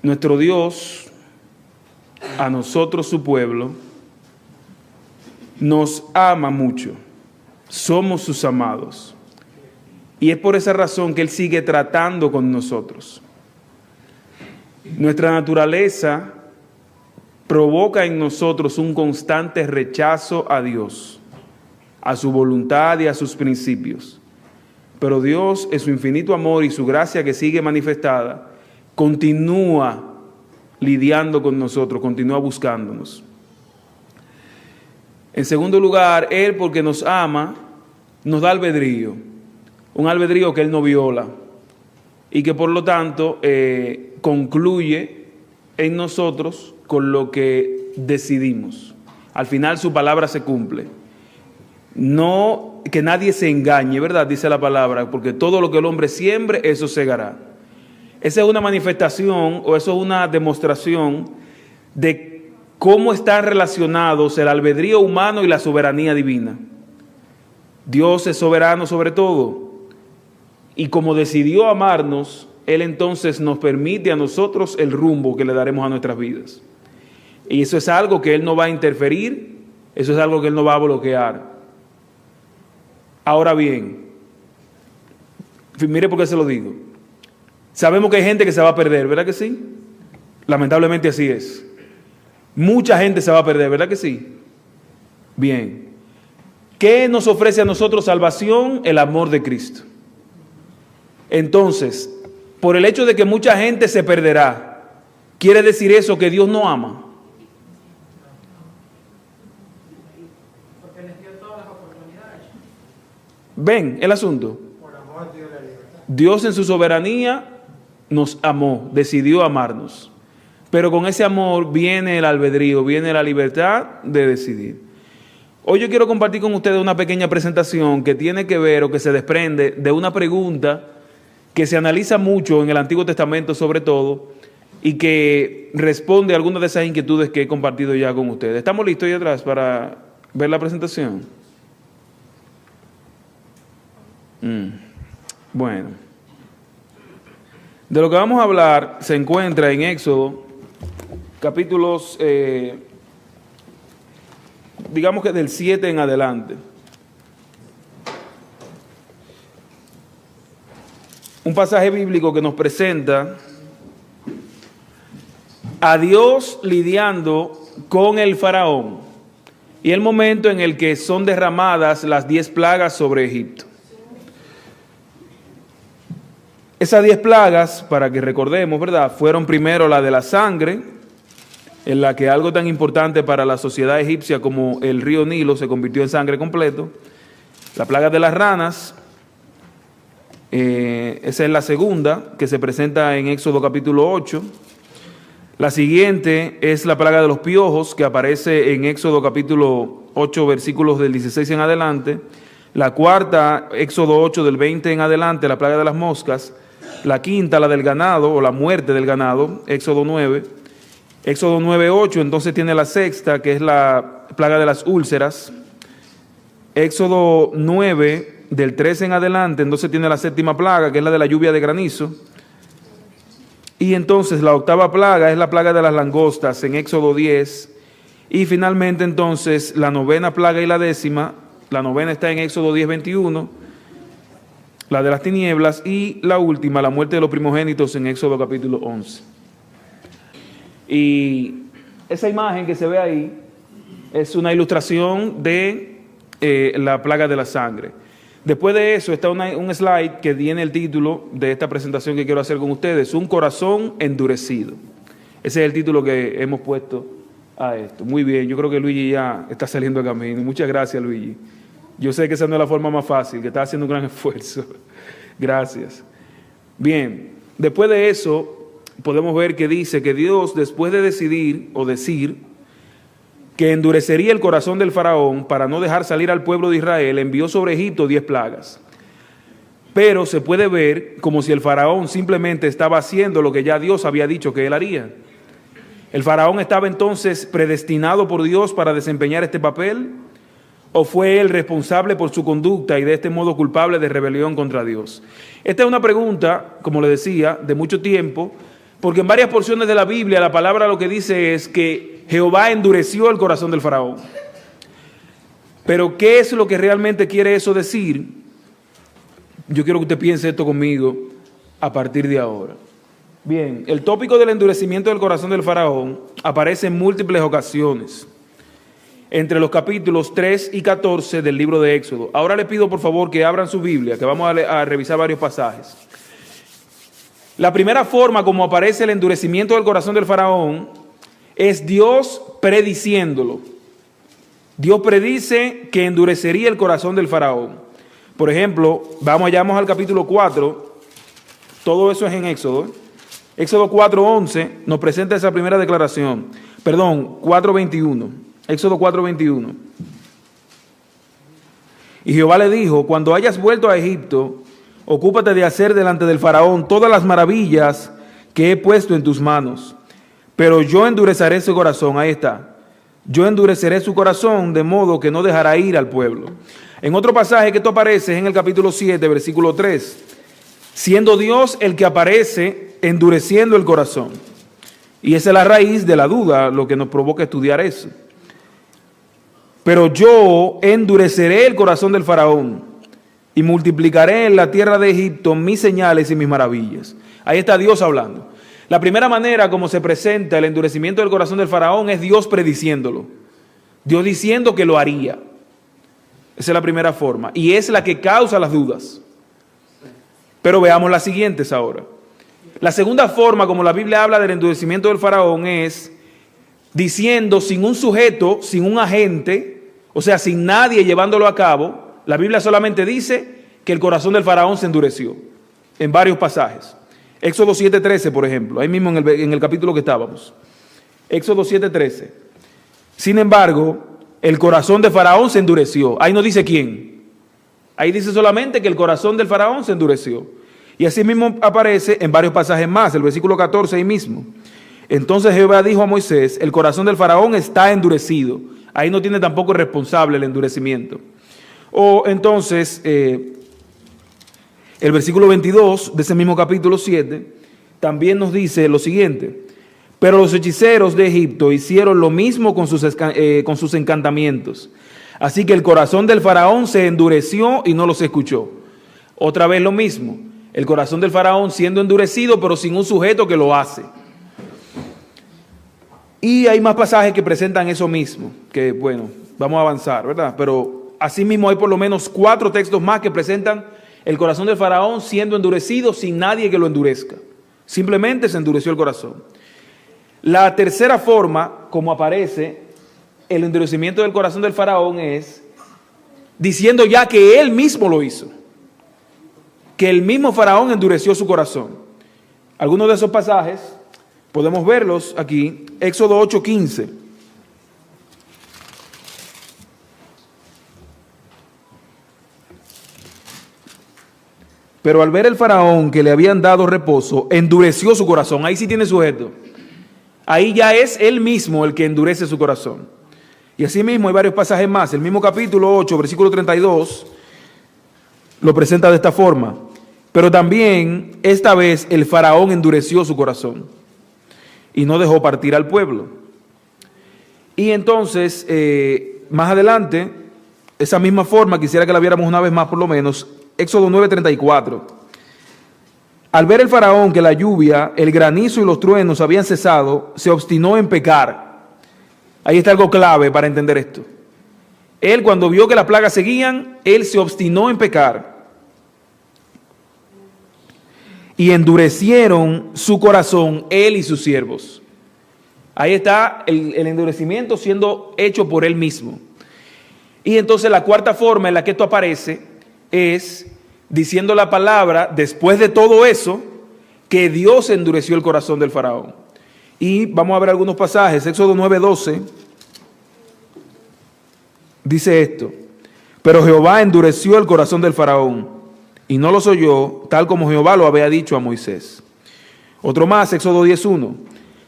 Nuestro Dios, a nosotros su pueblo, nos ama mucho. Somos sus amados. Y es por esa razón que Él sigue tratando con nosotros. Nuestra naturaleza provoca en nosotros un constante rechazo a Dios, a su voluntad y a sus principios. Pero Dios, en su infinito amor y su gracia que sigue manifestada, continúa lidiando con nosotros, continúa buscándonos. En segundo lugar, Él, porque nos ama, nos da albedrío. Un albedrío que Él no viola y que por lo tanto concluye en nosotros con lo que decidimos. Al final su palabra se cumple. No que nadie se engañe, ¿verdad? Dice la palabra, porque todo lo que el hombre siembre, eso segará. Esa es una manifestación o eso es una demostración de cómo están relacionados el albedrío humano y la soberanía divina. Dios es soberano sobre todo y como decidió amarnos, Él entonces nos permite a nosotros el rumbo que le daremos a nuestras vidas. Y eso es algo que Él no va a interferir, eso es algo que Él no va a bloquear. Ahora bien, mire por qué se lo digo. Sabemos que hay gente que se va a perder, ¿verdad que sí? Lamentablemente así es. Mucha gente se va a perder, ¿verdad que sí? Bien. ¿Qué nos ofrece a nosotros salvación? El amor de Cristo. Entonces, por el hecho de que mucha gente se perderá, ¿quiere decir eso que Dios no ama? Porque les dio todas las oportunidades. ¿Ven el asunto? Por amor dio la libertad. Dios en su soberanía nos amó, decidió amarnos. Pero con ese amor viene el albedrío, viene la libertad de decidir. Hoy yo quiero compartir con ustedes una pequeña presentación que tiene que ver o que se desprende de una pregunta que se analiza mucho en el Antiguo Testamento sobre todo y que responde a algunas de esas inquietudes que he compartido ya con ustedes. ¿Estamos listos ahí atrás para ver la presentación? Bueno, de lo que vamos a hablar se encuentra en Éxodo, capítulos, digamos que del 7 en adelante. Un pasaje bíblico que nos presenta a Dios lidiando con el faraón y el momento en el que son derramadas las 10 plagas sobre Egipto. Esas 10 plagas, para que recordemos, ¿verdad?, fueron primero la de la sangre, en la que algo tan importante para la sociedad egipcia como el río Nilo se convirtió en sangre completo. La plaga de las ranas, esa es la segunda, que se presenta en Éxodo capítulo 8. La siguiente es la plaga de los piojos, que aparece en Éxodo capítulo 8, versículos del 16 en adelante. La cuarta, Éxodo 8, del 20 en adelante, la plaga de las moscas. La quinta, la del ganado, o la muerte del ganado, Éxodo 9. Éxodo 9, 8, entonces tiene la sexta, que es la plaga de las úlceras. Éxodo 9, del 13 en adelante, entonces tiene la séptima plaga, que es la de la lluvia de granizo. Y entonces la octava plaga es la plaga de las langostas, en Éxodo 10. Y finalmente entonces la novena plaga y la décima, la novena está en Éxodo 10, 21, la de las tinieblas, y la última, la muerte de los primogénitos, en Éxodo capítulo 11. Y esa imagen que se ve ahí es una ilustración de la plaga de la sangre. Después de eso está un slide que tiene el título de esta presentación que quiero hacer con ustedes, un corazón endurecido. Ese es el título que hemos puesto a esto. Muy bien, yo creo que Luigi ya está saliendo a camino. Muchas gracias, Luigi. Yo sé que esa no es la forma más fácil, que está haciendo un gran esfuerzo. Gracias. Bien, después de eso podemos ver que dice que Dios, después de decidir o decir que endurecería el corazón del faraón para no dejar salir al pueblo de Israel, envió sobre Egipto 10 plagas. Pero se puede ver como si el faraón simplemente estaba haciendo lo que ya Dios había dicho que él haría. ¿El faraón estaba entonces predestinado por Dios para desempeñar este papel? ¿O fue él responsable por su conducta y de este modo culpable de rebelión contra Dios? Esta es una pregunta, como le decía, de mucho tiempo, Porque en varias porciones de la Biblia la palabra lo que dice es que Jehová endureció el corazón del faraón. Pero ¿qué es lo que realmente quiere eso decir? Yo quiero que usted piense esto conmigo a partir de ahora. Bien, el tópico del endurecimiento del corazón del faraón aparece en múltiples ocasiones entre los capítulos 3 y 14 del libro de Éxodo. Ahora le pido por favor que abran su Biblia, que vamos a revisar varios pasajes. La primera forma como aparece el endurecimiento del corazón del faraón es Dios prediciéndolo. Dios predice que endurecería el corazón del faraón. Por ejemplo, vamos al capítulo 4, todo eso es en Éxodo. Éxodo 4:11 nos presenta esa primera declaración. Perdón, 4:21. Éxodo 4:21. Y Jehová le dijo: cuando hayas vuelto a Egipto, ocúpate de hacer delante del faraón todas las maravillas que he puesto en tus manos. Pero yo endureceré su corazón. Ahí está. Yo endureceré su corazón de modo que no dejará ir al pueblo. En otro pasaje que esto aparece es en el capítulo 7, versículo 3. Siendo Dios el que aparece endureciendo el corazón. Y esa es la raíz de la duda, lo que nos provoca estudiar eso. Pero yo endureceré el corazón del faraón y multiplicaré en la tierra de Egipto mis señales y mis maravillas. Ahí está Dios hablando. La primera manera como se presenta el endurecimiento del corazón del faraón es Dios prediciéndolo. Dios diciendo que lo haría. Esa es la primera forma. Y es la que causa las dudas. Pero veamos las siguientes ahora. La segunda forma como la Biblia habla del endurecimiento del faraón es diciendo sin un sujeto, sin un agente, o sea, sin nadie llevándolo a cabo. La Biblia solamente dice que el corazón del faraón se endureció en varios pasajes. Éxodo 7:13, por ejemplo, ahí mismo en el capítulo que estábamos. Éxodo 7:13. Sin embargo, el corazón de faraón se endureció. Ahí no dice quién. Ahí dice solamente que el corazón del faraón se endureció. Y así mismo aparece en varios pasajes más, el versículo 14 ahí mismo. Entonces Jehová dijo a Moisés: el corazón del faraón está endurecido. Ahí no tiene tampoco responsable el endurecimiento. O entonces, el versículo 22 de ese mismo capítulo 7 también nos dice lo siguiente: pero los hechiceros de Egipto hicieron lo mismo con sus encantamientos. Así que el corazón del faraón se endureció y no los escuchó. Otra vez lo mismo, el corazón del faraón siendo endurecido pero sin un sujeto que lo hace. Y hay más pasajes que presentan eso mismo, que bueno, vamos a avanzar, ¿verdad? Pero asimismo hay por lo menos 4 textos más que presentan el corazón del faraón siendo endurecido sin nadie que lo endurezca. Simplemente se endureció el corazón. La tercera forma, como aparece el endurecimiento del corazón del faraón, es diciendo ya que él mismo lo hizo. Que el mismo faraón endureció su corazón. Algunos de esos pasajes podemos verlos aquí. Éxodo 8:15. Pero al ver el faraón que le habían dado reposo, endureció su corazón. Ahí sí tiene sujeto. Ahí ya es él mismo el que endurece su corazón. Y así mismo hay varios pasajes más. El mismo capítulo 8, versículo 32, lo presenta de esta forma. Pero también esta vez el faraón endureció su corazón y no dejó partir al pueblo. Y entonces, más adelante, esa misma forma, quisiera que la viéramos una vez más por lo menos, Éxodo 9:34. Al ver el faraón que la lluvia, el granizo y los truenos habían cesado, se obstinó en pecar. Ahí está algo clave para entender esto. Él, cuando vio que las plagas seguían, él se obstinó en pecar. Y endurecieron su corazón, él y sus siervos. Ahí está el endurecimiento siendo hecho por él mismo. Y entonces la cuarta forma en la que esto aparece es diciendo la palabra, después de todo eso, que Dios endureció el corazón del faraón. Y vamos a ver algunos pasajes. Éxodo 9:12 dice esto: pero Jehová endureció el corazón del faraón y no los oyó, tal como Jehová lo había dicho a Moisés. Otro más, Éxodo 10:1.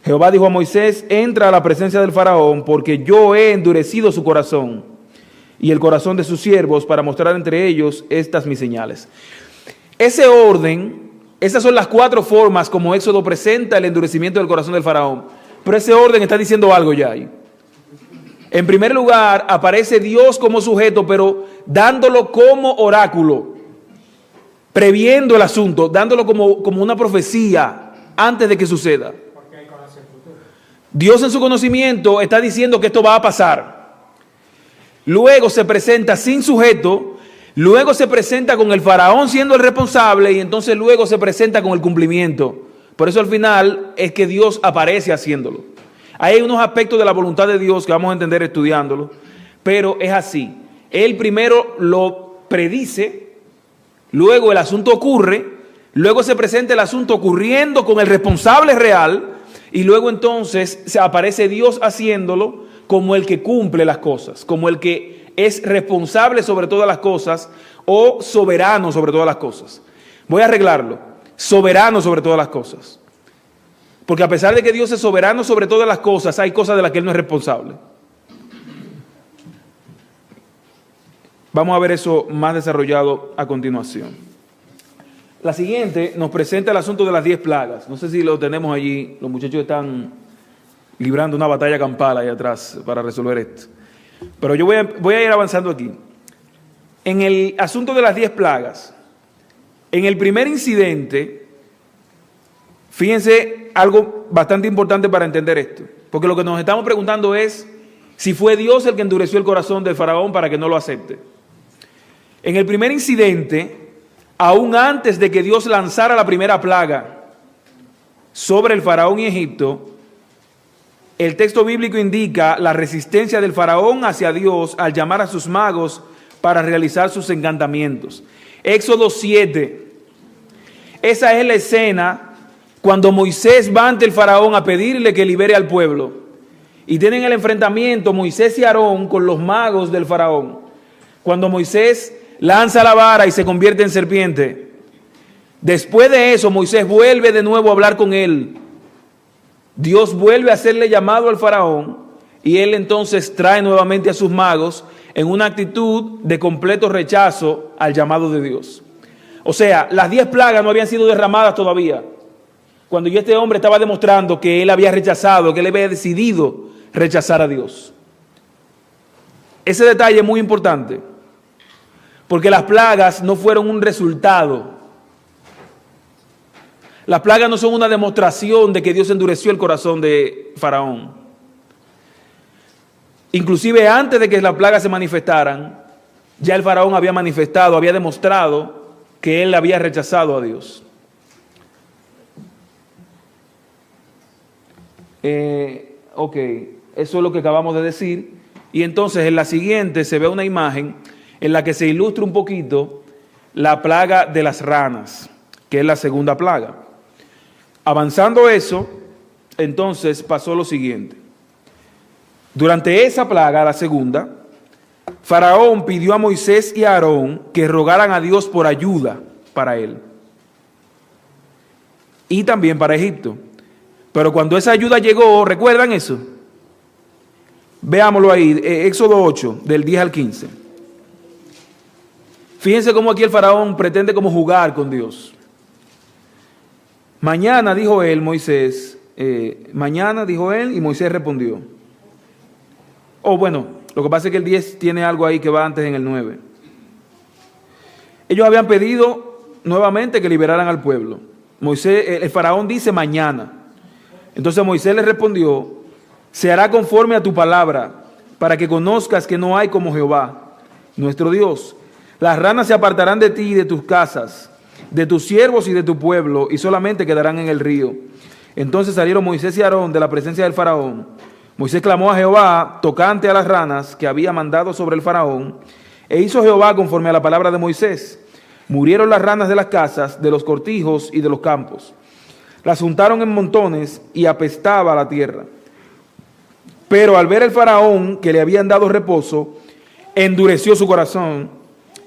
Jehová dijo a Moisés: entra a la presencia del faraón, porque yo he endurecido su corazón y el corazón de sus siervos, para mostrar entre ellos estas mis señales. Ese orden Esas son las 4 formas como Éxodo presenta el endurecimiento del corazón del faraón. Pero ese orden está diciendo algo ya ahí. En primer lugar, aparece Dios como sujeto, pero dándolo como oráculo, previendo el asunto, dándolo como una profecía antes de que suceda. Dios en su conocimiento está diciendo que esto va a pasar. Luego se presenta sin sujeto, luego se presenta con el faraón siendo el responsable y entonces luego se presenta con el cumplimiento. Por eso al final es que Dios aparece haciéndolo. Hay unos aspectos de la voluntad de Dios que vamos a entender estudiándolo, pero es así. Él primero lo predice, luego el asunto ocurre, luego se presenta el asunto ocurriendo con el responsable real y luego entonces se aparece Dios haciéndolo como el que cumple las cosas, como el que es responsable sobre todas las cosas o soberano sobre todas las cosas. Voy a arreglarlo. Soberano sobre todas las cosas. Porque a pesar de que Dios es soberano sobre todas las cosas, hay cosas de las que Él no es responsable. Vamos a ver eso más desarrollado a continuación. La siguiente nos presenta el asunto de las 10 plagas. No sé si lo tenemos allí. Los muchachos están librando una batalla campal ahí atrás para resolver esto. Pero yo voy a ir avanzando aquí. En el asunto de las 10 plagas, en el primer incidente, fíjense algo bastante importante para entender esto. Porque lo que nos estamos preguntando es si fue Dios el que endureció el corazón del faraón para que no lo acepte. En el primer incidente, aún antes de que Dios lanzara la primera plaga sobre el faraón y Egipto, el texto bíblico indica la resistencia del faraón hacia Dios al llamar a sus magos para realizar sus encantamientos. Éxodo 7. Esa es la escena cuando Moisés va ante el faraón a pedirle que libere al pueblo. Y tienen el enfrentamiento Moisés y Aarón con los magos del faraón. Cuando Moisés lanza la vara y se convierte en serpiente. Después de eso, Moisés vuelve de nuevo a hablar con él. Dios vuelve a hacerle llamado al faraón y él entonces trae nuevamente a sus magos en una actitud de completo rechazo al llamado de Dios. O sea, las 10 plagas no habían sido derramadas todavía. Cuando ya este hombre estaba demostrando que él había rechazado, que él había decidido rechazar a Dios. Ese detalle es muy importante, porque las plagas no fueron un resultado. Las plagas no son una demostración de que Dios endureció el corazón de Faraón. Inclusive antes de que las plagas se manifestaran, ya el Faraón había manifestado, había demostrado que él había rechazado a Dios. Ok, eso es lo que acabamos de decir. Y entonces en la siguiente se ve una imagen en la que se ilustra un poquito la plaga de las ranas, que es la segunda plaga. Avanzando eso, entonces pasó lo siguiente. Durante esa plaga, la segunda, Faraón pidió a Moisés y a Aarón que rogaran a Dios por ayuda para él y también para Egipto. Pero cuando esa ayuda llegó, ¿recuerdan eso? Veámoslo ahí, Éxodo 8, del 10 al 15. Fíjense cómo aquí el faraón pretende como jugar con Dios. Mañana, dijo él, Moisés, mañana, dijo él, y Moisés respondió. Bueno, lo que pasa es que el 10 tiene algo ahí que va antes en el 9. Ellos habían pedido nuevamente que liberaran al pueblo. El faraón dice mañana. Entonces Moisés le respondió, se hará conforme a tu palabra, para que conozcas que no hay como Jehová, nuestro Dios. Las ranas se apartarán de ti y de tus casas, de tus siervos y de tu pueblo, y solamente quedarán en el río. Entonces salieron Moisés y Aarón de la presencia del faraón. Moisés clamó a Jehová tocante a las ranas que había mandado sobre el faraón, e hizo Jehová conforme a la palabra de Moisés. Murieron las ranas de las casas, de los cortijos y de los campos. Las juntaron en montones y apestaba la tierra. Pero al ver el faraón que le habían dado reposo, endureció su corazón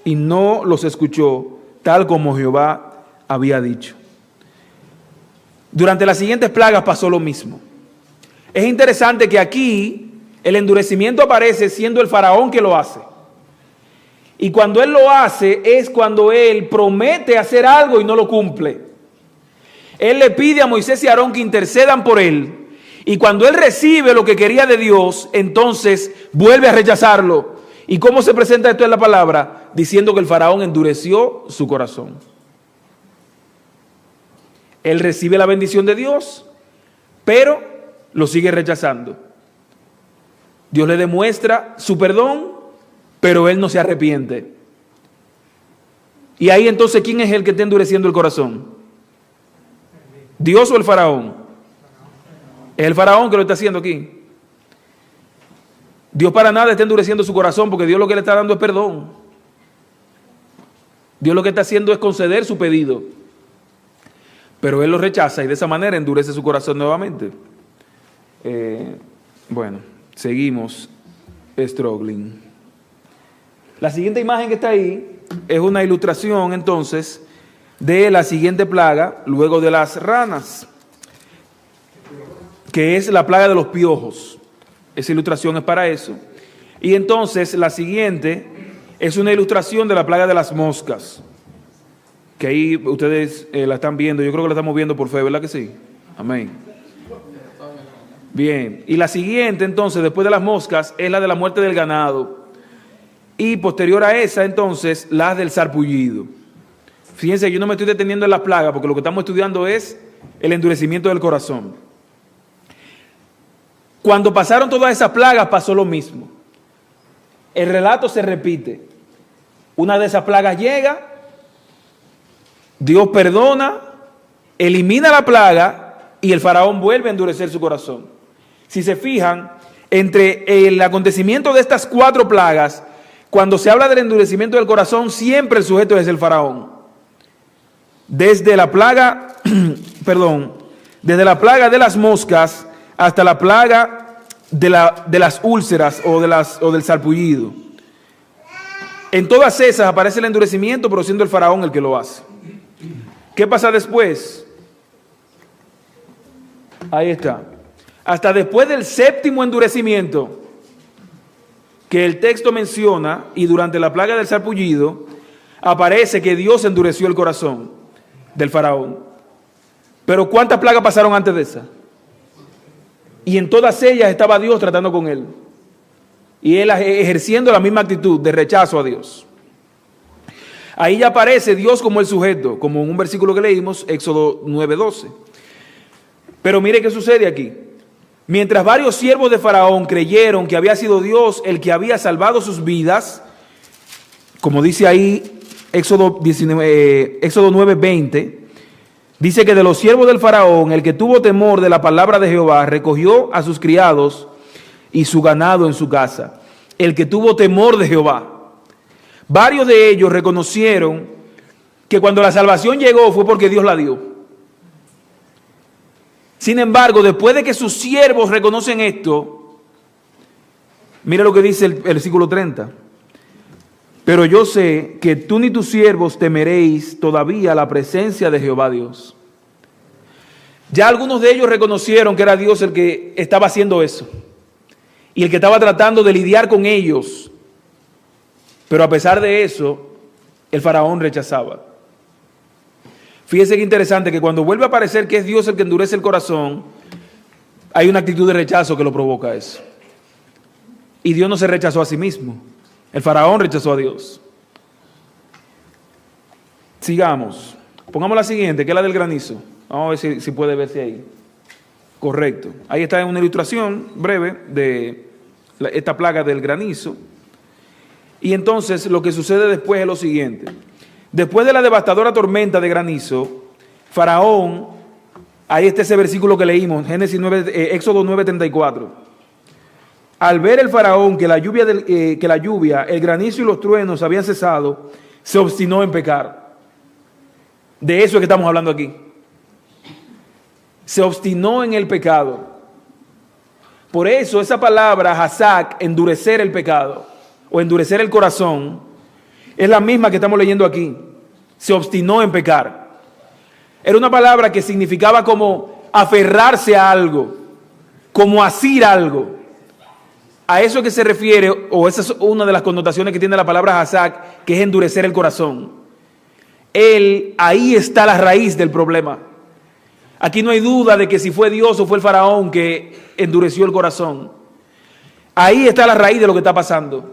y no los escuchó, tal como Jehová había dicho. Durante las siguientes plagas pasó lo mismo. Es interesante que aquí el endurecimiento aparece siendo el faraón que lo hace. Y cuando él lo hace es cuando él promete hacer algo y no lo cumple. Él le pide a Moisés y a Aarón que intercedan por él. Y cuando él recibe lo que quería de Dios, entonces vuelve a rechazarlo. ¿Y cómo se presenta esto en la palabra? Diciendo que el faraón endureció su corazón. Él recibe la bendición de Dios, pero lo sigue rechazando. Dios le demuestra su perdón, pero él no se arrepiente. Y ahí entonces, ¿quién es el que está endureciendo el corazón? ¿Dios o el faraón? Es el faraón que lo está haciendo aquí. Dios para nada está endureciendo su corazón, porque Dios lo que le está dando es perdón. Dios lo que está haciendo es conceder su pedido. Pero él lo rechaza y de esa manera endurece su corazón nuevamente. Bueno, seguimos struggling. La siguiente imagen que está ahí es una ilustración entonces de la siguiente plaga luego de las ranas, que es la plaga de los piojos. Esa ilustración es para eso. Y entonces la siguiente es una ilustración de la plaga de las moscas, que ahí ustedes la están viendo. Yo creo que la estamos viendo por fe, ¿verdad que sí? Amén. Bien, y la siguiente entonces, después de las moscas, es la de la muerte del ganado. Y posterior a esa, entonces, las del sarpullido. Fíjense, yo no me estoy deteniendo en las plagas, porque lo que estamos estudiando es el endurecimiento del corazón. Cuando pasaron todas esas plagas, pasó lo mismo. El relato se repite. Una de esas plagas llega, Dios perdona, elimina la plaga y el faraón vuelve a endurecer su corazón. Si se fijan, entre el acontecimiento de estas 4 plagas, cuando se habla del endurecimiento del corazón, siempre el sujeto es el faraón. Desde la plaga, desde la plaga de las moscas hasta la plaga de las úlceras o del sarpullido. En todas esas aparece el endurecimiento, pero siendo el faraón el que lo hace. ¿Qué pasa después? Ahí está. Hasta después del 7º endurecimiento que el texto menciona, y durante la plaga del sarpullido, aparece que Dios endureció el corazón del faraón. Pero ¿cuántas plagas pasaron antes de esa? Y en todas ellas estaba Dios tratando con él. Y él ejerciendo la misma actitud de rechazo a Dios. Ahí ya aparece Dios como el sujeto, como en un versículo que leímos, Éxodo 9:12. Pero mire qué sucede aquí. Mientras varios siervos de Faraón creyeron que había sido Dios el que había salvado sus vidas, como dice ahí Éxodo 9:20, dice que de los siervos del Faraón, el que tuvo temor de la palabra de Jehová, recogió a sus criados y su ganado en su casa. El que tuvo temor de Jehová. Varios de ellos reconocieron que cuando la salvación llegó fue porque Dios la dio. Sin embargo, después de que sus siervos reconocen esto, mira lo que dice el versículo 30. Pero yo sé que tú ni tus siervos temeréis todavía la presencia de Jehová Dios. Ya algunos de ellos reconocieron que era Dios el que estaba haciendo eso y el que estaba tratando de lidiar con ellos. Pero a pesar de eso, el faraón rechazaba. Fíjese qué interesante que cuando vuelve a aparecer que es Dios el que endurece el corazón, hay una actitud de rechazo que lo provoca eso. Y Dios no se rechazó a sí mismo. El faraón rechazó a Dios. Sigamos. Pongamos la siguiente, que es la del granizo. Vamos a ver si puede verse ahí. Correcto. Ahí está una ilustración breve de esta plaga del granizo. Y entonces lo que sucede después es lo siguiente. Después de la devastadora tormenta de granizo, Faraón, ahí está ese versículo que leímos, Éxodo 9:34. Al ver el faraón que la lluvia, el granizo y los truenos habían cesado, se obstinó en pecar. De eso es que estamos hablando aquí. Se obstinó en el pecado. Por eso esa palabra, hazak, endurecer el pecado, o endurecer el corazón, es la misma que estamos leyendo aquí. Se obstinó en pecar. Era una palabra que significaba como aferrarse a algo, como asir algo. A eso que se refiere, o esa es una de las connotaciones que tiene la palabra hazak, que es endurecer el corazón. Ahí está la raíz del problema. Aquí no hay duda de que si fue Dios o fue el faraón que endureció el corazón. Ahí está la raíz de lo que está pasando.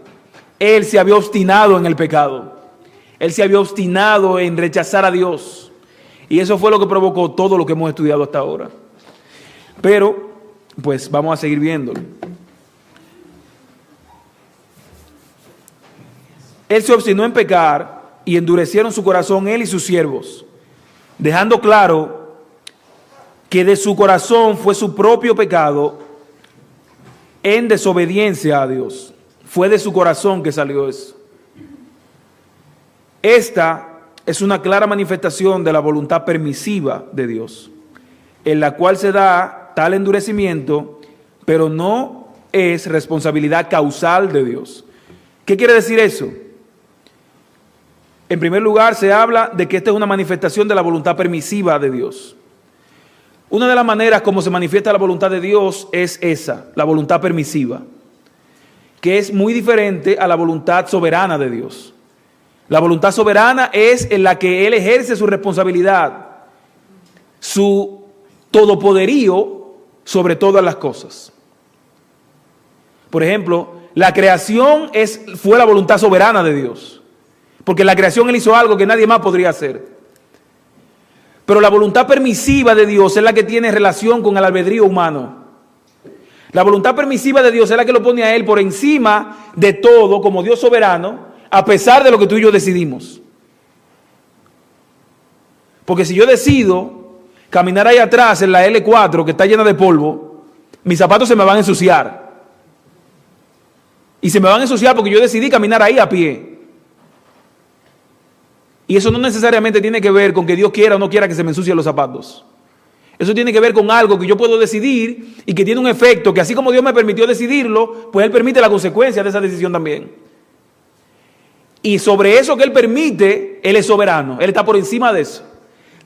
Él se había obstinado en el pecado. Él se había obstinado en rechazar a Dios. Y eso fue lo que provocó todo lo que hemos estudiado hasta ahora. Pero, pues vamos a seguir viéndolo. Él se obstinó en pecar y endurecieron su corazón él y sus siervos, dejando claro que de su corazón fue su propio pecado en desobediencia a Dios. Fue de su corazón que salió eso. Esta es una clara manifestación de la voluntad permisiva de Dios, en la cual se da tal endurecimiento, pero no es responsabilidad causal de Dios. ¿Qué quiere decir eso? En primer lugar, se habla de que esta es una manifestación de la voluntad permisiva de Dios. Una de las maneras como se manifiesta la voluntad de Dios es esa, la voluntad permisiva, que es muy diferente a la voluntad soberana de Dios. La voluntad soberana es en la que Él ejerce su responsabilidad, su todopoderío sobre todas las cosas. Por ejemplo, la creación fue la voluntad soberana de Dios, porque en la creación Él hizo algo que nadie más podría hacer. Pero la voluntad permisiva de Dios es la que tiene relación con el albedrío humano. La voluntad permisiva de Dios es la que lo pone a Él por encima de todo como Dios soberano, a pesar de lo que tú y yo decidimos. Porque si yo decido caminar ahí atrás en la L4 que está llena de polvo, mis zapatos se me van a ensuciar. Y se me van a ensuciar porque yo decidí caminar ahí a pie. Y eso no necesariamente tiene que ver con que Dios quiera o no quiera que se me ensucien los zapatos. Eso tiene que ver con algo que yo puedo decidir y que tiene un efecto que así como Dios me permitió decidirlo, pues Él permite la consecuencia de esa decisión también. Y sobre eso que Él permite, Él es soberano. Él está por encima de eso.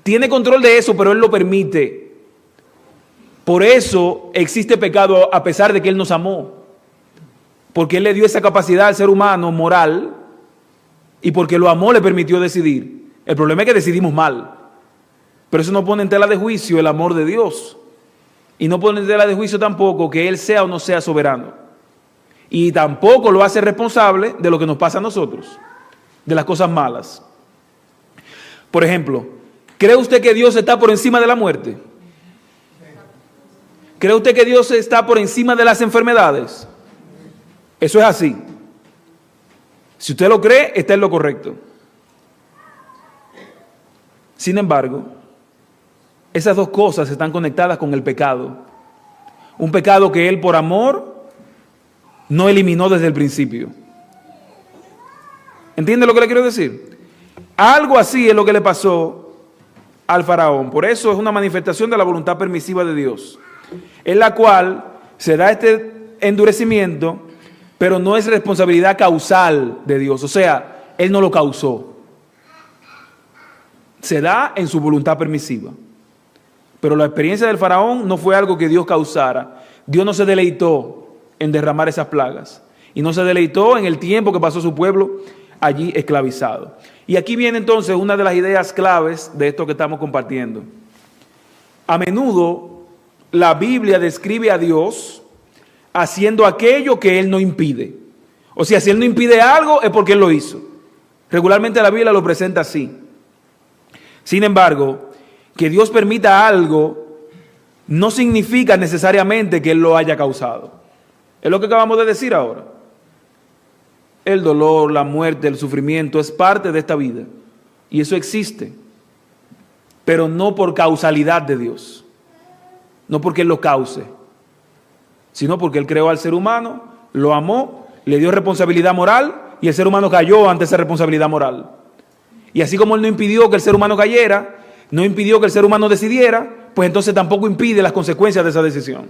Tiene control de eso, pero Él lo permite. Por eso existe pecado a pesar de que Él nos amó. Porque Él le dio esa capacidad al ser humano moral y porque lo amó le permitió decidir. El problema es que decidimos mal. Pero eso no pone en tela de juicio el amor de Dios. Y no pone en tela de juicio tampoco que Él sea o no sea soberano. Y tampoco lo hace responsable de lo que nos pasa a nosotros, de las cosas malas. Por ejemplo, ¿cree usted que Dios está por encima de la muerte? ¿Cree usted que Dios está por encima de las enfermedades? Eso es así. Si usted lo cree, está en lo correcto. Sin embargo, esas dos cosas están conectadas con el pecado. Un pecado que Él por amor no eliminó desde el principio. ¿Entiende lo que le quiero decir? Algo así es lo que le pasó al faraón. Por eso es una manifestación de la voluntad permisiva de Dios, en la cual se da este endurecimiento, pero no es responsabilidad causal de Dios. O sea, Él no lo causó. Se da en su voluntad permisiva. Pero la experiencia del faraón no fue algo que Dios causara. Dios no se deleitó en derramar esas plagas. Y no se deleitó en el tiempo que pasó su pueblo allí esclavizado. Y aquí viene entonces una de las ideas claves de esto que estamos compartiendo. A menudo la Biblia describe a Dios haciendo aquello que Él no impide. O sea, si Él no impide algo es porque Él lo hizo. Regularmente la Biblia lo presenta así. Sin embargo, que Dios permita algo no significa necesariamente que Él lo haya causado. Es lo que acabamos de decir ahora. El dolor, la muerte, el sufrimiento es parte de esta vida. Y eso existe. Pero no por causalidad de Dios. No porque Él lo cause. Sino porque Él creó al ser humano, lo amó, le dio responsabilidad moral y el ser humano cayó ante esa responsabilidad moral. Y así como Él no impidió que el ser humano cayera, no impidió que el ser humano decidiera, pues entonces tampoco impide las consecuencias de esa decisión.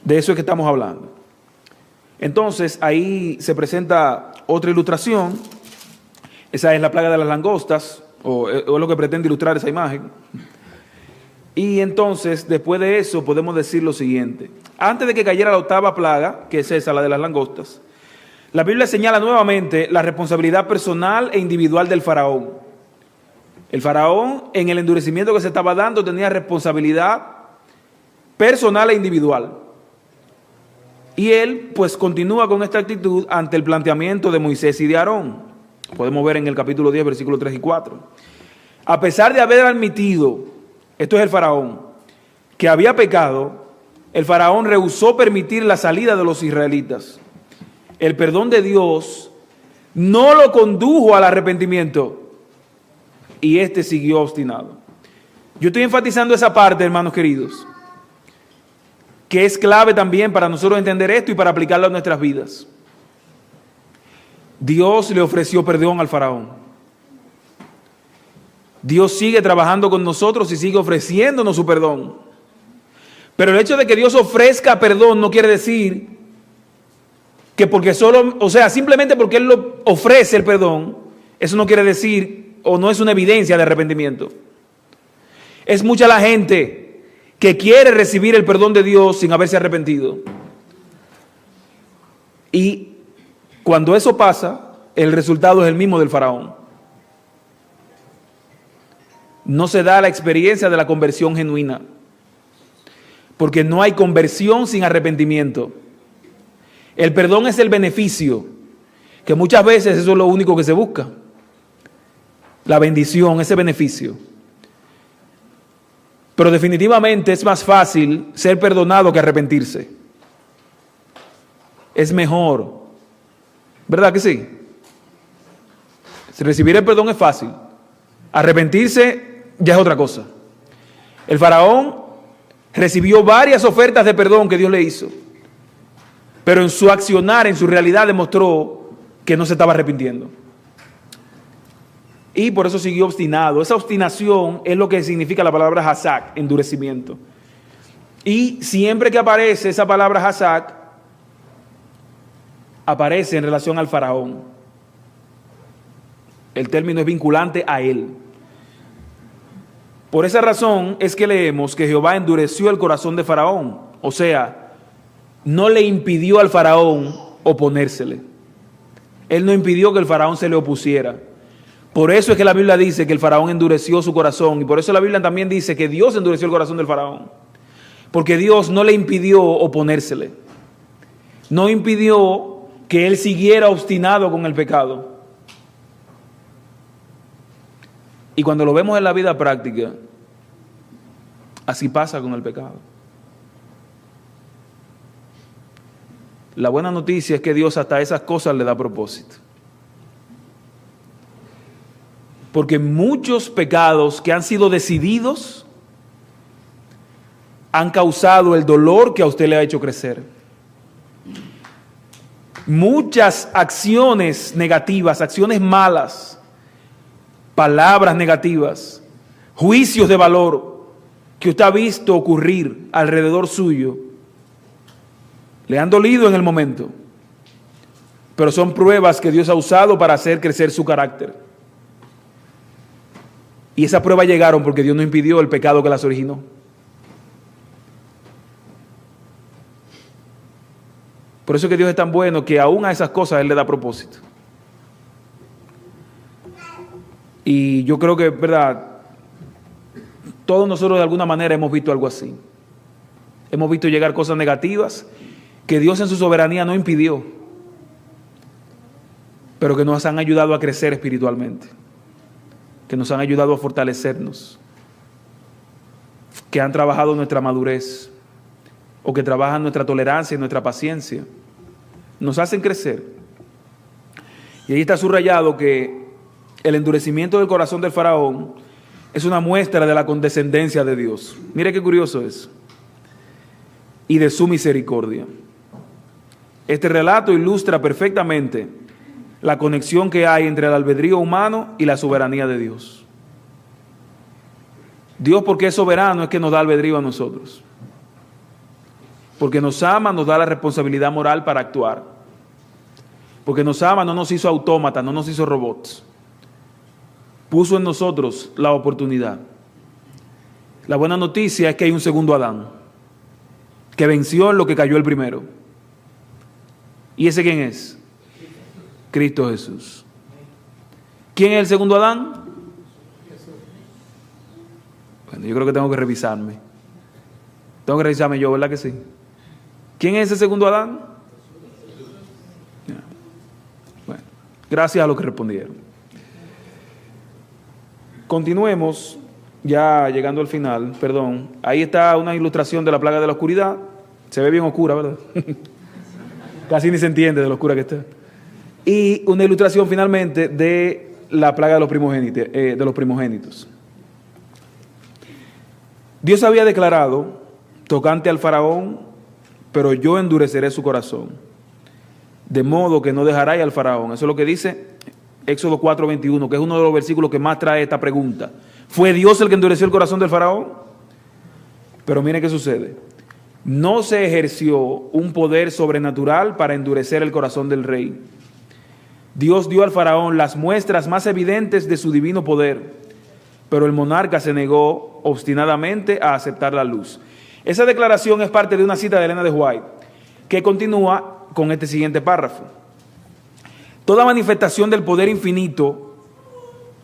De eso es que estamos hablando. Entonces, ahí se presenta otra ilustración. Esa es la plaga de las langostas, o es lo que pretende ilustrar esa imagen. Y entonces, después de eso, podemos decir lo siguiente. Antes de que cayera la octava plaga, que es esa, la de las langostas, la Biblia señala nuevamente la responsabilidad personal e individual del faraón. El faraón, en el endurecimiento que se estaba dando, tenía responsabilidad personal e individual. Y él, pues, continúa con esta actitud ante el planteamiento de Moisés y de Aarón. Podemos ver en el capítulo 10, versículos 3 y 4. A pesar de haber admitido, esto es el faraón, que había pecado, el faraón rehusó permitir la salida de los israelitas. El perdón de Dios no lo condujo al arrepentimiento y este siguió obstinado. Yo estoy enfatizando esa parte, hermanos queridos, que es clave también para nosotros entender esto y para aplicarlo a nuestras vidas. Dios le ofreció perdón al faraón. Dios sigue trabajando con nosotros y sigue ofreciéndonos su perdón. Pero el hecho de que Dios ofrezca perdón no quiere decir que porque solo, o sea, simplemente porque Él lo ofrece el perdón, eso no quiere decir o no es una evidencia de arrepentimiento. Es mucha la gente que quiere recibir el perdón de Dios sin haberse arrepentido. Y cuando eso pasa, el resultado es el mismo del faraón. No se da la experiencia de la conversión genuina, porque no hay conversión sin arrepentimiento. El perdón es el beneficio, que muchas veces eso es lo único que se busca. La bendición, ese beneficio. Pero definitivamente es más fácil ser perdonado que arrepentirse. Es mejor. ¿Verdad que sí? Recibir el perdón es fácil. Arrepentirse ya es otra cosa. El faraón recibió varias ofertas de perdón que Dios le hizo, pero en su accionar, en su realidad, demostró que no se estaba arrepintiendo. Y por eso siguió obstinado. Esa obstinación es lo que significa la palabra hazak, endurecimiento. Y siempre que aparece esa palabra hazak, aparece en relación al faraón. El término es vinculante a él. Por esa razón es que leemos que Jehová endureció el corazón de Faraón. O sea, no le impidió al faraón oponérsele. Él no impidió que el faraón se le opusiera. Por eso es que la Biblia dice que el faraón endureció su corazón. Y por eso la Biblia también dice que Dios endureció el corazón del faraón. Porque Dios no le impidió oponérsele. No impidió que él siguiera obstinado con el pecado. Y cuando lo vemos en la vida práctica, así pasa con el pecado. La buena noticia es que Dios hasta esas cosas le da propósito. Porque muchos pecados que han sido decididos han causado el dolor que a usted le ha hecho crecer. Muchas acciones negativas, acciones malas, palabras negativas, juicios de valor que usted ha visto ocurrir alrededor suyo, le han dolido en el momento, pero son pruebas que Dios ha usado para hacer crecer su carácter. Y esas pruebas llegaron porque Dios no impidió el pecado que las originó. Por eso es que Dios es tan bueno que aún a esas cosas Él le da propósito. Y yo creo que, verdad, todos nosotros de alguna manera hemos visto algo así. Hemos visto llegar cosas negativas que Dios en su soberanía no impidió, pero que nos han ayudado a crecer espiritualmente, que nos han ayudado a fortalecernos, que han trabajado nuestra madurez, o que trabajan nuestra tolerancia y nuestra paciencia, nos hacen crecer. Y ahí está subrayado que el endurecimiento del corazón del faraón es una muestra de la condescendencia de Dios. Mire qué curioso es. Y de su misericordia. Este relato ilustra perfectamente la conexión que hay entre el albedrío humano y la soberanía de Dios. Dios, porque es soberano, es que nos da albedrío a nosotros. Porque nos ama, nos da la responsabilidad moral para actuar. Porque nos ama, no nos hizo autómatas, no nos hizo robots. Puso en nosotros la oportunidad. La buena noticia es que hay un segundo Adán, que venció en lo que cayó el primero. ¿Y ese quién es? Cristo Jesús. ¿Quién es el segundo Adán? Yo creo que tengo que revisarme. Tengo que revisarme yo, ¿verdad que sí? ¿Quién es ese segundo Adán? Bueno, gracias a los que respondieron. Continuemos, ya llegando al final, perdón. Ahí está una ilustración de la plaga de la oscuridad. Se ve bien oscura, ¿verdad? Casi ni se entiende de lo oscura que está. Y una ilustración finalmente de la plaga de los primogénitos. Dios había declarado tocante al faraón, pero yo endureceré su corazón, de modo que no dejará al faraón. Eso es lo que dice Éxodo 4:21, que es uno de los versículos que más trae esta pregunta. ¿Fue Dios el que endureció el corazón del faraón? Pero mire qué sucede. No se ejerció un poder sobrenatural para endurecer el corazón del rey. Dios dio al faraón las muestras más evidentes de su divino poder, pero el monarca se negó obstinadamente a aceptar la luz. Esa declaración es parte de una cita de Elena de White, que continúa con este siguiente párrafo. Toda manifestación del poder infinito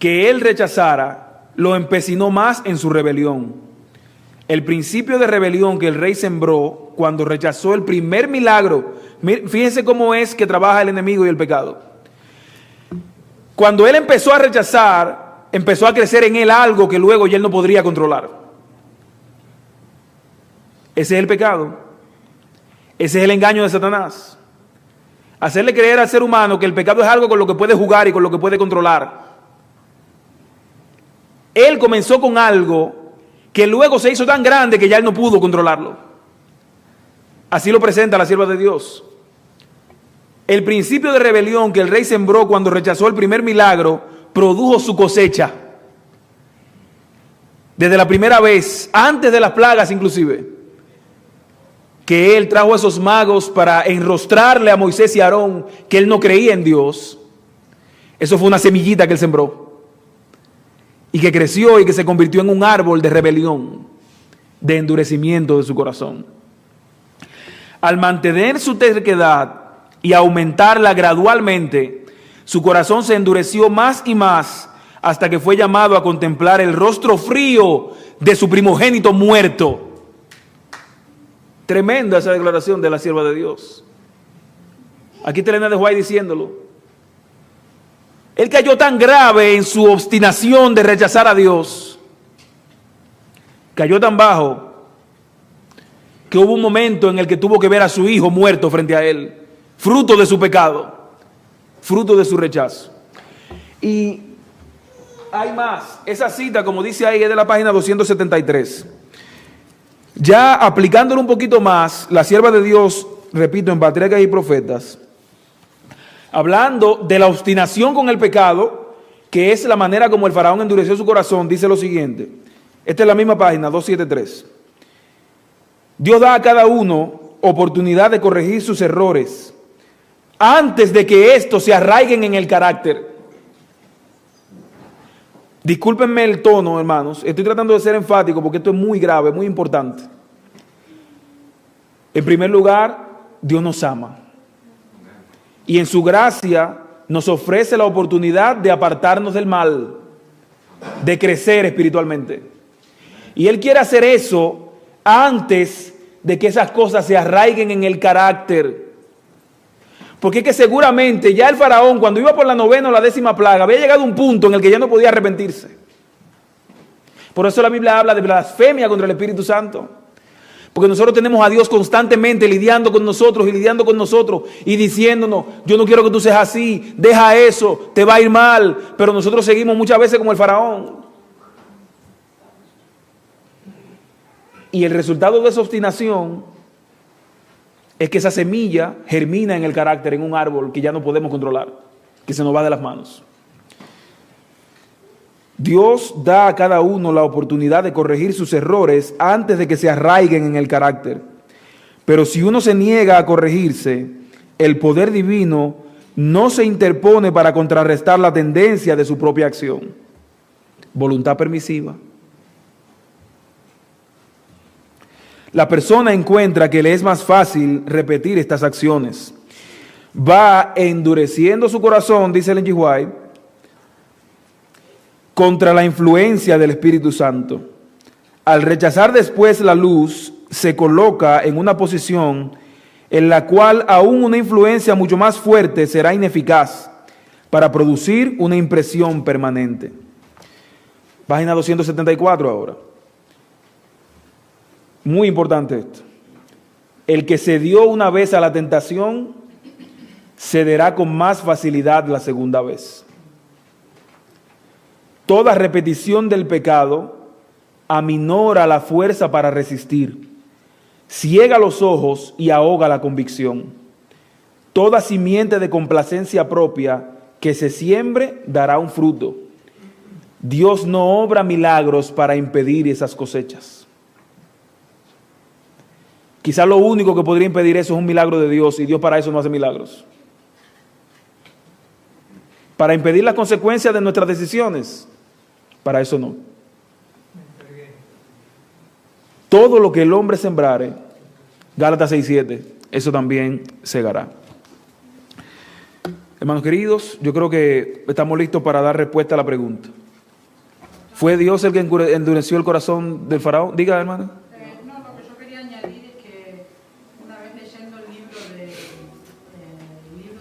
que él rechazara, lo empecinó más en su rebelión. El principio de rebelión que el rey sembró cuando rechazó el primer milagro. Fíjense cómo es que trabaja el enemigo y el pecado. Cuando él empezó a rechazar, empezó a crecer en él algo que luego ya él no podría controlar. Ese es el pecado. Ese es el engaño de Satanás. Hacerle creer al ser humano que el pecado es algo con lo que puede jugar y con lo que puede controlar. Él comenzó con algo que luego se hizo tan grande que ya él no pudo controlarlo. Así lo presenta la sierva de Dios. El principio de rebelión que el rey sembró cuando rechazó el primer milagro produjo su cosecha. Desde la primera vez, antes de las plagas inclusive, que él trajo a esos magos para enrostrarle a Moisés y a Aarón que él no creía en Dios. Eso fue una semillita que él sembró y que creció y que se convirtió en un árbol de rebelión, de endurecimiento de su corazón. Al mantener su terquedad y aumentarla gradualmente, su corazón se endureció más y más hasta que fue llamado a contemplar el rostro frío de su primogénito muerto. Tremenda esa declaración de la sierva de Dios. Aquí está Elena de White diciéndolo. Él cayó tan grave en su obstinación de rechazar a Dios. Cayó tan bajo que hubo un momento en el que tuvo que ver a su hijo muerto frente a él. Fruto de su pecado. Fruto de su rechazo. Y hay más. Esa cita, como dice ahí, es de la página 273. Ya aplicándolo un poquito más, la sierva de Dios, repito, en Patriarcas y Profetas, hablando de la obstinación con el pecado, que es la manera como el faraón endureció su corazón, dice lo siguiente. Esta es la misma página, 273. Dios da a cada uno oportunidad de corregir sus errores antes de que estos se arraiguen en el carácter. Discúlpenme el tono, hermanos. Estoy tratando de ser enfático porque esto es muy grave, muy importante. En primer lugar, Dios nos ama. Y en su gracia nos ofrece la oportunidad de apartarnos del mal, de crecer espiritualmente. Y Él quiere hacer eso antes de que esas cosas se arraiguen en el carácter. Porque es que seguramente ya el faraón, cuando iba por la 9ª o la 10ª plaga, había llegado a un punto en el que ya no podía arrepentirse. Por eso la Biblia habla de blasfemia contra el Espíritu Santo. Porque nosotros tenemos a Dios constantemente lidiando con nosotros y diciéndonos, yo no quiero que tú seas así, deja eso, te va a ir mal. Pero nosotros seguimos muchas veces como el faraón. Y el resultado de esa obstinación es que esa semilla germina en el carácter, en un árbol que ya no podemos controlar, que se nos va de las manos. Dios da a cada uno la oportunidad de corregir sus errores antes de que se arraiguen en el carácter. Pero si uno se niega a corregirse, el poder divino no se interpone para contrarrestar la tendencia de su propia acción. Voluntad permisiva. La persona encuentra que le es más fácil repetir estas acciones. Va endureciendo su corazón, dice Ellen G. White, contra la influencia del Espíritu Santo, al rechazar después la luz, se coloca en una posición en la cual aún una influencia mucho más fuerte será ineficaz para producir una impresión permanente. Página 274 ahora. Muy importante esto. El que cedió una vez a la tentación, cederá con más facilidad la segunda vez. Toda repetición del pecado aminora la fuerza para resistir, ciega los ojos y ahoga la convicción. Toda simiente de complacencia propia que se siembre dará un fruto. Dios no obra milagros para impedir esas cosechas. Quizás lo único que podría impedir eso es un milagro de Dios, y Dios para eso no hace milagros. Para impedir las consecuencias de nuestras decisiones, para eso no. Todo lo que el hombre sembrare, Gálatas 6:7, eso también segará. Hermanos queridos, yo creo que estamos listos para dar respuesta a la pregunta. ¿Fue Dios el que endureció el corazón del faraón? Diga, hermano. No, lo que yo quería añadir es que una vez leyendo el libro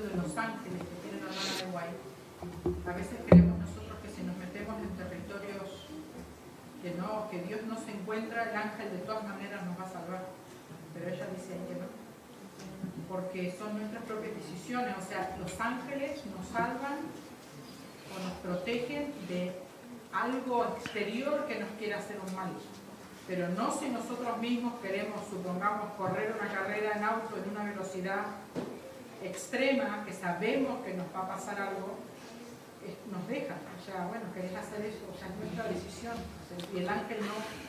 de Los Ángeles que tiene la hermana de White, a veces creemos nosotros que si nos metemos en territorios que Dios no se encuentra, el ángel de todas maneras nos va a salvar. Pero ella dice ahí que no, porque son nuestras propias decisiones. O sea, los ángeles nos salvan o nos protegen de algo exterior que nos quiera hacer un mal, pero no si nosotros mismos queremos, supongamos, correr una carrera en auto en una velocidad extrema, que sabemos que nos va a pasar algo, nos deja. O sea, bueno, querés hacer eso, o sea, es nuestra decisión. O sea, y el ángel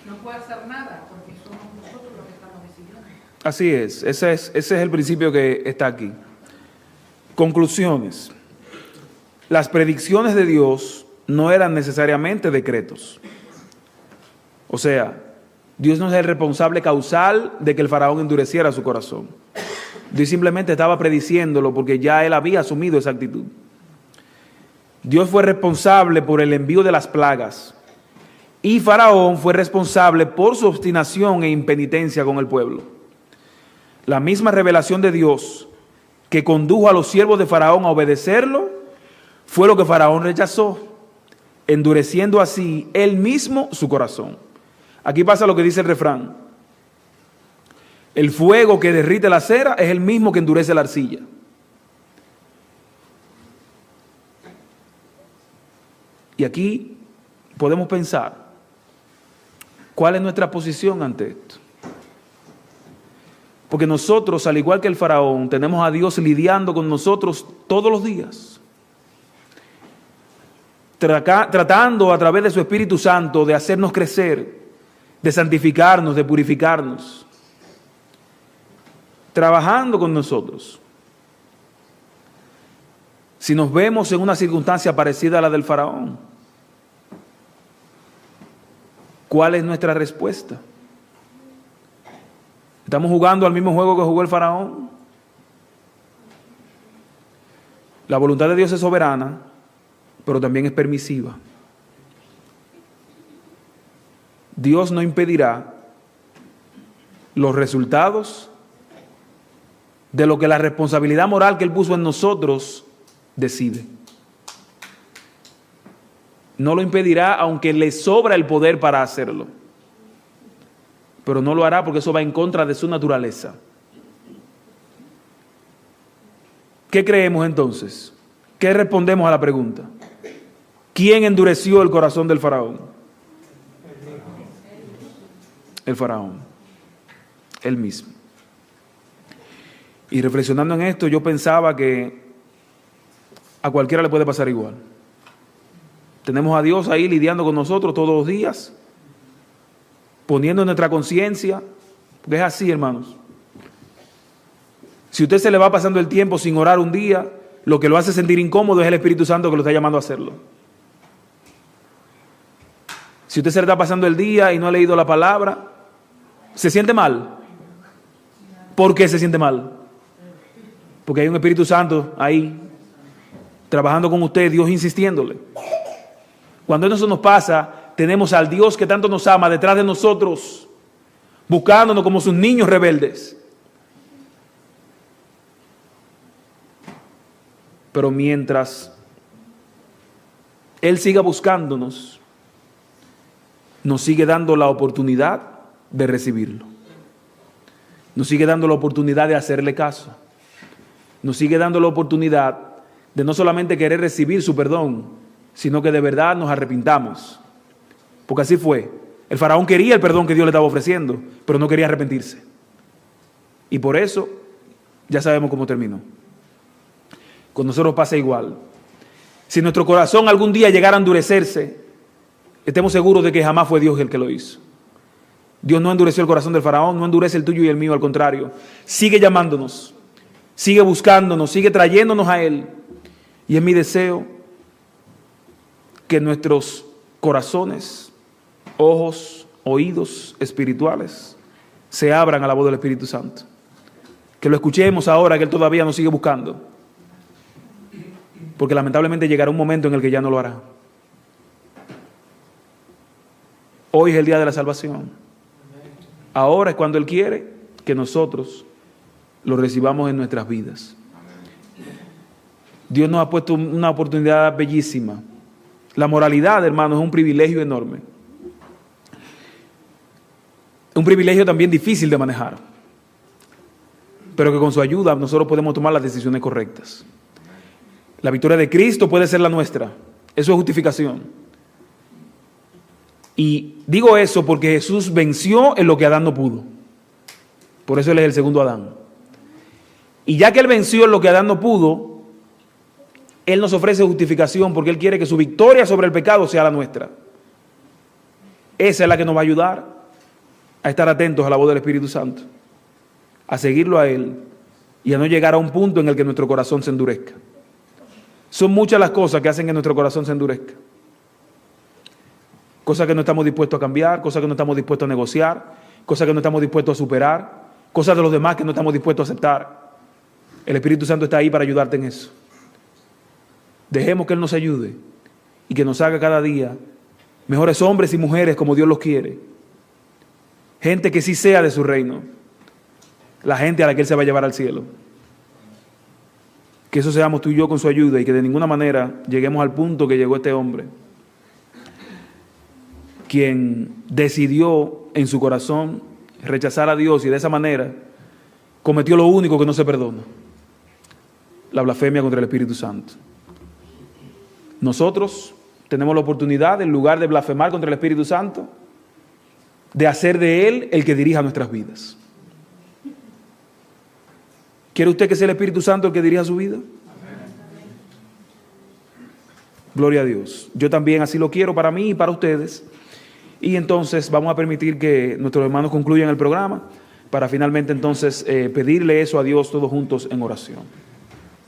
no puede hacer nada, porque somos nosotros los que estamos decidiendo. Así es, ese es el principio que está aquí. Conclusiones. Las predicciones de Dios no eran necesariamente decretos. O sea, Dios no es el responsable causal de que el faraón endureciera su corazón. Dios simplemente estaba prediciéndolo porque ya él había asumido esa actitud. Dios fue responsable por el envío de las plagas, y Faraón fue responsable por su obstinación e impenitencia con el pueblo. La misma revelación de Dios que condujo a los siervos de Faraón a obedecerlo fue lo que Faraón rechazó, endureciendo así él mismo su corazón. Aquí pasa lo que dice el refrán: el fuego que derrite la cera es el mismo que endurece la arcilla. Y aquí podemos pensar, ¿cuál es nuestra posición ante esto? Porque nosotros, al igual que el faraón, tenemos a Dios lidiando con nosotros todos los días, tratando a través de su Espíritu Santo de hacernos crecer, de santificarnos, de purificarnos, trabajando con nosotros. Si nos vemos en una circunstancia parecida a la del faraón, ¿cuál es nuestra respuesta? ¿Estamos jugando al mismo juego que jugó el faraón? La voluntad de Dios es soberana, pero también es permisiva. Dios no impedirá los resultados de lo que la responsabilidad moral que Él puso en nosotros decide. No lo impedirá aunque le sobra el poder para hacerlo, pero no lo hará porque eso va en contra de su naturaleza. ¿Qué creemos entonces? ¿Qué respondemos a la pregunta? ¿Quién endureció el corazón del faraón? El faraón, él mismo. Y reflexionando en esto, yo pensaba que a cualquiera le puede pasar igual. Tenemos a Dios ahí lidiando con nosotros todos los días, poniendo en nuestra conciencia, porque es así, hermanos. Si usted se le va pasando el tiempo sin orar un día, lo que lo hace sentir incómodo es el Espíritu Santo que lo está llamando a hacerlo. Si usted se le está pasando el día y no ha leído la palabra, ¿se siente mal? ¿Por qué se siente mal? Porque hay un Espíritu Santo ahí, trabajando con usted, Dios insistiéndole. Cuando eso nos pasa, tenemos al Dios que tanto nos ama detrás de nosotros, buscándonos como sus niños rebeldes. Pero mientras Él siga buscándonos, nos sigue dando la oportunidad de recibirlo. Nos sigue dando la oportunidad de hacerle caso. Nos sigue dando la oportunidad de no solamente querer recibir su perdón, sino que de verdad nos arrepintamos. Porque así fue. El faraón quería el perdón que Dios le estaba ofreciendo, pero no quería arrepentirse. Y por eso ya sabemos cómo terminó. Con nosotros pasa igual. Si nuestro corazón algún día llegara a endurecerse, estemos seguros de que jamás fue Dios el que lo hizo. Dios no endureció el corazón del faraón, no endurece el tuyo y el mío, al contrario. Sigue llamándonos, sigue buscándonos, sigue trayéndonos a Él. Y es mi deseo que nuestros corazones, ojos, oídos espirituales se abran a la voz del Espíritu Santo. Que lo escuchemos ahora que Él todavía nos sigue buscando. Porque lamentablemente llegará un momento en el que ya no lo hará. Hoy es el día de la salvación. Ahora es cuando Él quiere que nosotros lo recibamos en nuestras vidas. Dios nos ha puesto una oportunidad bellísima. La moralidad, hermano, es un privilegio enorme. Un privilegio también difícil de manejar. Pero que con su ayuda nosotros podemos tomar las decisiones correctas. La victoria de Cristo puede ser la nuestra. Eso es justificación. Y digo eso porque Jesús venció en lo que Adán no pudo. Por eso Él es el segundo Adán. Y ya que Él venció en lo que Adán no pudo, Él nos ofrece justificación porque Él quiere que su victoria sobre el pecado sea la nuestra. Esa es la que nos va a ayudar a estar atentos a la voz del Espíritu Santo, a seguirlo a Él y a no llegar a un punto en el que nuestro corazón se endurezca. Son muchas las cosas que hacen que nuestro corazón se endurezca. Cosas que no estamos dispuestos a cambiar, cosas que no estamos dispuestos a negociar, cosas que no estamos dispuestos a superar, cosas de los demás que no estamos dispuestos a aceptar. El Espíritu Santo está ahí para ayudarte en eso. Dejemos que Él nos ayude y que nos haga cada día mejores hombres y mujeres como Dios los quiere. Gente que sí sea de su reino. La gente a la que Él se va a llevar al cielo. Que eso seamos tú y yo con su ayuda y que de ninguna manera lleguemos al punto que llegó este hombre, quien decidió en su corazón rechazar a Dios y de esa manera cometió lo único que no se perdona: la blasfemia contra el Espíritu Santo. Nosotros tenemos la oportunidad, en lugar de blasfemar contra el Espíritu Santo, de hacer de Él el que dirija nuestras vidas. ¿Quiere usted que sea el Espíritu Santo el que dirija su vida? Gloria a Dios. Yo también así lo quiero para mí y para ustedes. Y entonces vamos a permitir que nuestros hermanos concluyan el programa para finalmente entonces pedirle eso a Dios todos juntos en oración.